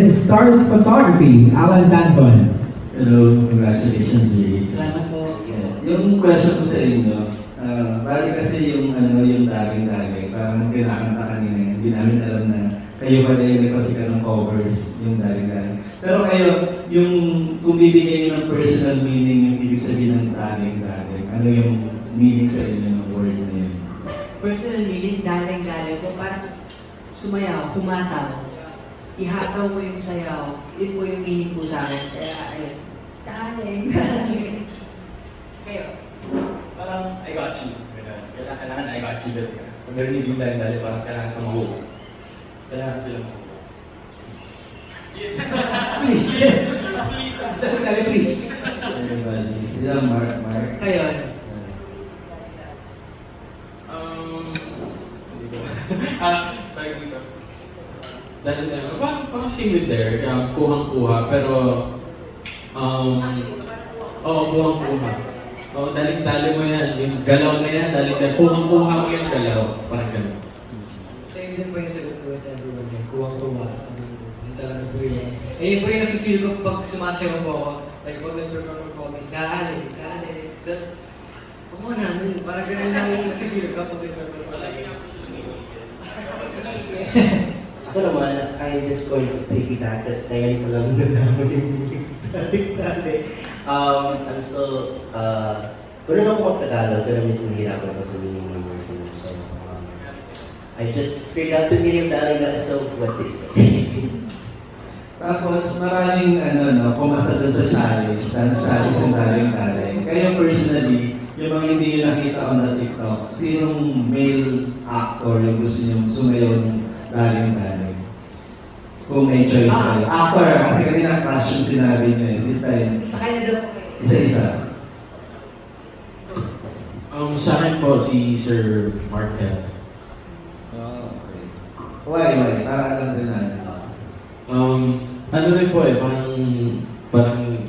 with Stars Photography, Alan Zancon. Hello, congratulations, Jay. Salamat po. Yeah. Yung question ko sa inyo, bali kasi yung yung daling-daling, parang kinakanta kanina, hindi namin alam na kayo pala yung nagpasikat ng covers, yung daling-daling. Pero kayo, yung kung bibigyan nyo ng personal meaning, yung ibig sabihin ng daling-daling, ano yung meaning sa inyo ng word na yun? Personal meaning, daling-daling po, parang sumayaw, humataw. Ihataw mo yung sayaw, yun po yung meaning po sa akin. Kaya, ayun, daling-daling. Kayo, parang I got you. Kailangan I got you talaga. Pag narinig yung dali-dali, parang kailangan kang mabuo. Kailangan sila mabuo. Please. Dali, please. Everybody, sila Mark. Kayo, Hindi ko. Tayo dito. Dahil na, parang sing with there, kuhang-kuha, pero, kuhang-kuha. Daling-dali mo yan, yung galaw na yan, daling-dali, kuhang-kuha mo yung galaw, parang gano'n. Same din po yung sagot ko with everyone yan. Kuwang-kuwa. Yun talaga po yun. Yun po yung nafe-feel ko pag sumasayaw po ako. Like pag nag-perform po ako, dali. Oo namin, parang ganun lang yung nafe-feel ko pag nag-perform ko lagi. Ako naman, I'm just going to piggyback kasi kaya ko lang nalaman yung dali. I'm still, wala ako mag-Tagalog, pero minsan nahihirapan ako sa meaning ng words ko. So, I just figured out the meaning of daling, so what they say. Tapos maraming pumasa doon sa challenge, dance challenge yung daling-daling. Kayo personally, yung mga hindi nyo nakita on the TikTok, sinong male actor yung gusto nyo sumayaw ng daling-daling? Kung may choice kayo. Actor, kasi kanina crush yung sinabi nyo eh. This time, sa kanya daw po. isa-isa. Sa akin po, si Sir Mark Hells. Oh, okay. Why? Para alam din natin. Ano rin po parang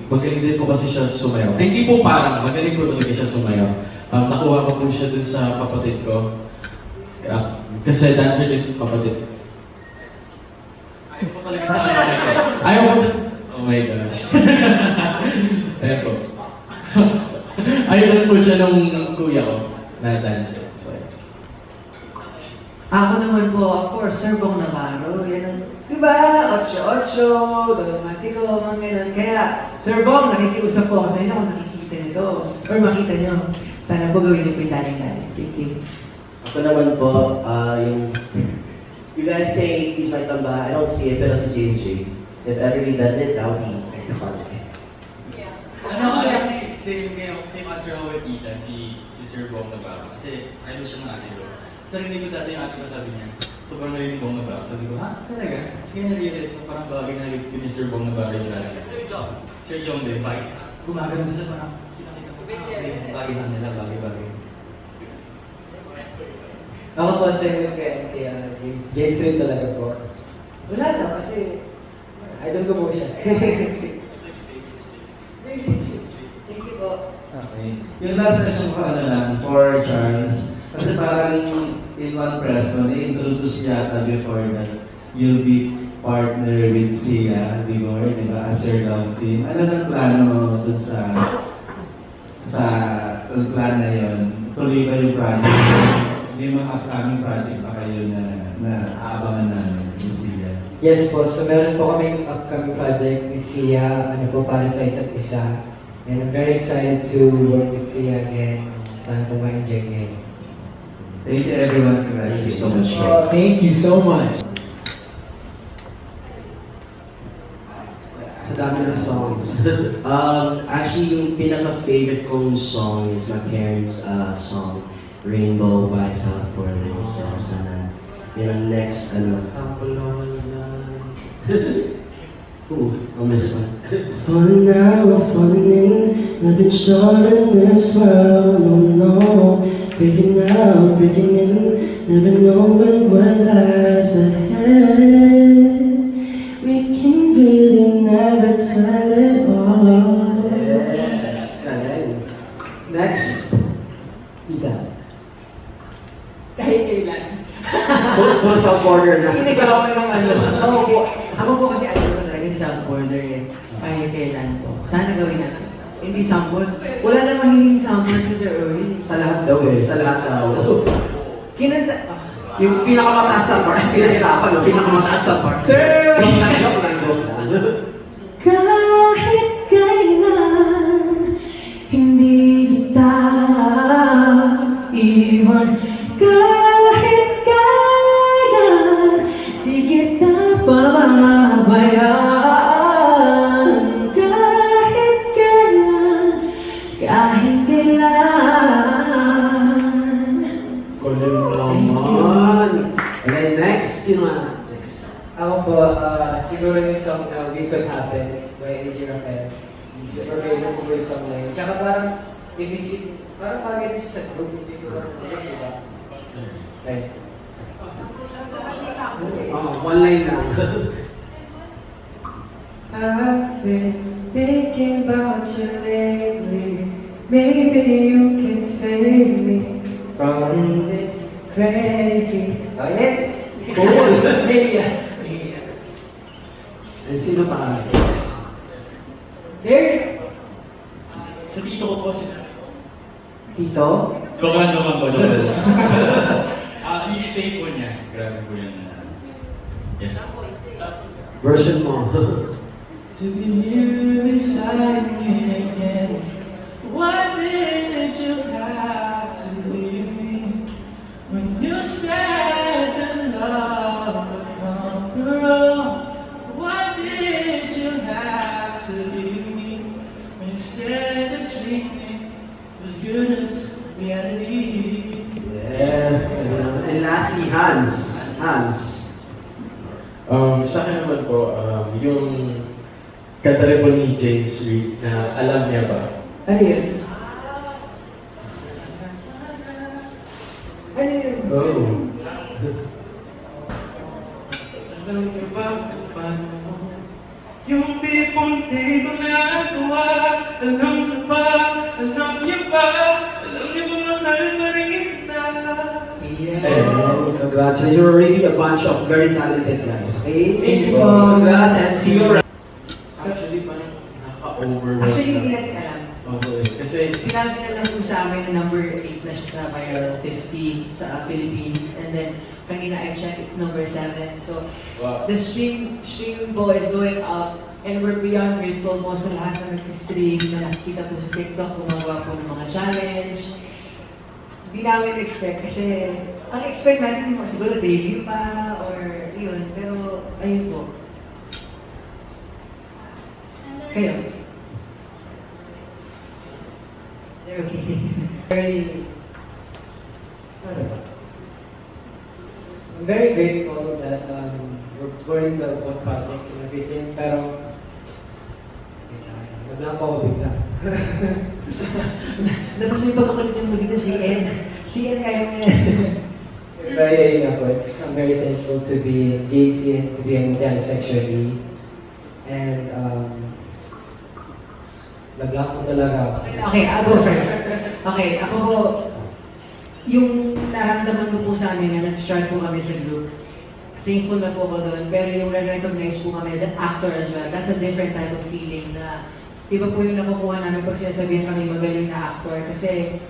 magaling din po kasi siya sumayaw. Ay, hindi po parang, magaling po talaga siya sumayaw. Nakuha ko po siya dun sa kapatid ko. Kasi dancer din po kapatid. Ayaw po talaga sa kapatid ko. Ayaw po oh my gosh. Ayaw po. Idol po siya nung kuya ko na dancer. So, Ako naman po, of course, Sir Bong Navarro. Yan ang, di ba? Ocho, Dolomatico, mga ganun. Kaya, Sir Bong, nakikiusap po ako sa inyo kung nakikita nito. Or makita nyo. Sana po gawin niyo po yung daling-daling. Thank you. Ako naman po, you guys say he's my tamba, I don't see it, pero si James J. If ever he does it, that would be iconic. Same answer ako with Ethan, si Sir Bong Navarro. Kasi ayaw siya ng ate ko. Sa narinig ko dati yung ate ko sabi niya, sobrang narinig Bong Navarro. Sabi ko, ha? Talaga? So kaya na-realize ko parang bagay na narinig ko ni Sir Bong Navarro yung lalagay. Sir John din. Bakit? Gumagano sila parang sinakita ko. Bagay sa nila, bagay-bagay. Ako po, same with kaya James rin talaga po. Wala na kasi idol ko po siya. Thank you po. Okay. Yung last question ko lang, for Charles. Kasi parang in one press ko, na-introduce yata before that you'll be partner with Sia Vigor, di ba, as your love team. Ano nang plano dun sa plan na yun? Tuloy ba yung project? May mga upcoming project pa kayo na aabangan namin ni Sia? Yes po, so meron po kaming upcoming project ni Sia, para sa isa't isa. And I'm very excited to work with Sia again. Sana po ma-enjoy ngayon. Thank you everyone. Congratulations. Thank you so much. Thank you so much. Sa dami ng songs. Actually, yung pinaka-favorite kong song is my parents' song, Rainbow by South Portland. So, sana yun ang next, sample naman na. Ooh, on this one. Falling now, we're falling in, nothing short in this world, no. Breaking out, breaking in, never knowing what lies ahead. We can really never tell it all. Yes, next, Ita. Kahit kailan. Puro sa border na. Sinigawan ng ako po kasi alam ko na sample rin kahit kailan po. Sana gawin natin. Hindi sample. Wala namang hindi sample si Sir Erwin. Sa lahat daw eh, sa lahat daw. Kinanta... Yung pinakamataas na part, pinahirapan yung pinakamataas na part. Sir! Joke lang. Kahit kailan, hindi kita iwan. Kahit kailan, di kita pababayaan. Kahit kailan, kahit kailan. Kulit naman. Okay, next. Sino nga? Next. Ako po, siguro yung song na We Could Happen by AJ Rafael. Super favorite ko yung song na yun. Tsaka parang, if you see, parang bagay siya sa group, hindi ko lang alam, di ba? Okay. One line lang. I've been thinking about you lately. Maybe you can save me from this crazy. Oh yeah? Cool! Maybe. Sino pa? Next. There! Sa tito ko po si... Tito? Joke lang po. I-stay po niya. Grabe po yan. Yes. Version mo. To be you beside me again. Why did you have to leave me when you said that love would conquer all? Why did you have to leave me instead of treating me as good as reality? Yes. And lastly, Hans. Hans. Sa akin naman po, yung kanta rin po ni James Reid na alam niya ba? Ano yun? Ano yun? Oh. Alam niya ba kung paano mo? Yung tipong di ko nagawa. Alam niya ba? Alam niya ba? Alam niya ba mahal pa rin kita? And congratulations. You're really a bunch of very talented guys. Okay? Thank you po. Congrats and see you around. Actually, parang naka-overwhelmed. Actually, hindi natin alam. Okay. Kasi, Sinabi na lang po sa amin na number 8 na siya sa viral 50 sa Philippines. And then, kanina I checked, it's number 7. So, wow. the stream po is going up. And we're beyond grateful po sa lahat na nagsistream, na nakikita po sa TikTok, gumagawa po ng mga challenge. Hindi namin expect kasi, ang expect natin yung siguro debut pa or yun. Pero, ayun po. Kayo? They're okay. Very, I'm very grateful that we're doing the both projects and everything, pero nablang po ako bigla. Tapos may pagkakulitin mo dito si Ed. Si Ed kaya mo yan. I'm very thankful to be in JT and to be in dance actually. And nablang ko talaga. Okay, I'll go first. Okay, ako po, yung naramdaman ko po sa amin na nag-start po kami sa group, thankful na po ako doon, pero yung na-recognize po kami as an actor as well, that's a different type of feeling na, di ba po yung nakukuha namin pag sinasabihan kami magaling na actor, kasi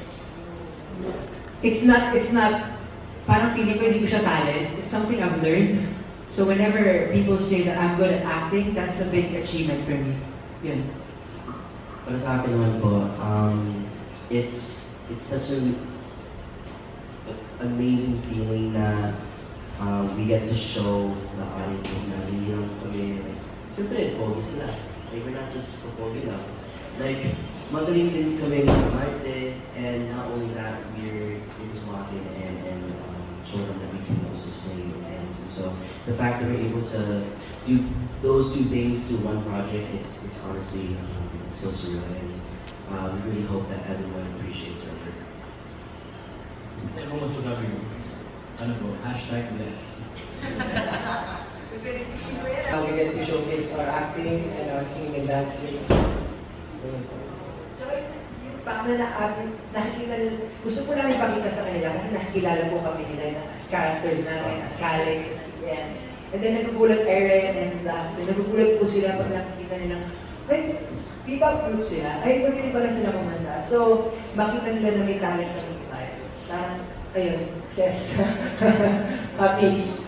it's not, parang feeling ko hindi ko siya talent, it's something I've learned. So whenever people say that I'm good at acting, that's a big achievement for me. Yun. Para sa akin naman po, it's such an amazing feeling na we get to show the audiences na hindi lang kami, like, siyempre, pogi sila. Like, we're not just pogi lang. Like, magaling din kami mag-arte, and not only that, we're able to walk in and show them that we can also sing and dance. And so, the fact that we're able to do those two things to one project, it's honestly so surreal, and we really hope that everyone appreciates our work. Ano po masasabi mo? Ano po? #bless. We get to showcase our acting and our singing and dancing. Yung paano na nakikita, gusto po namin pakita sa kanila kasi nakikilala po kami nila as characters namin, as Calix, as Ian. And then nagugulat Eren and Blasto. Nagugulat po sila pag nakikita nilang, ay, P-pop group sila. Ay, magaling pala sila kumanta. So, makita nila na may talent kami tayo. Parang, ayun, success. Happy.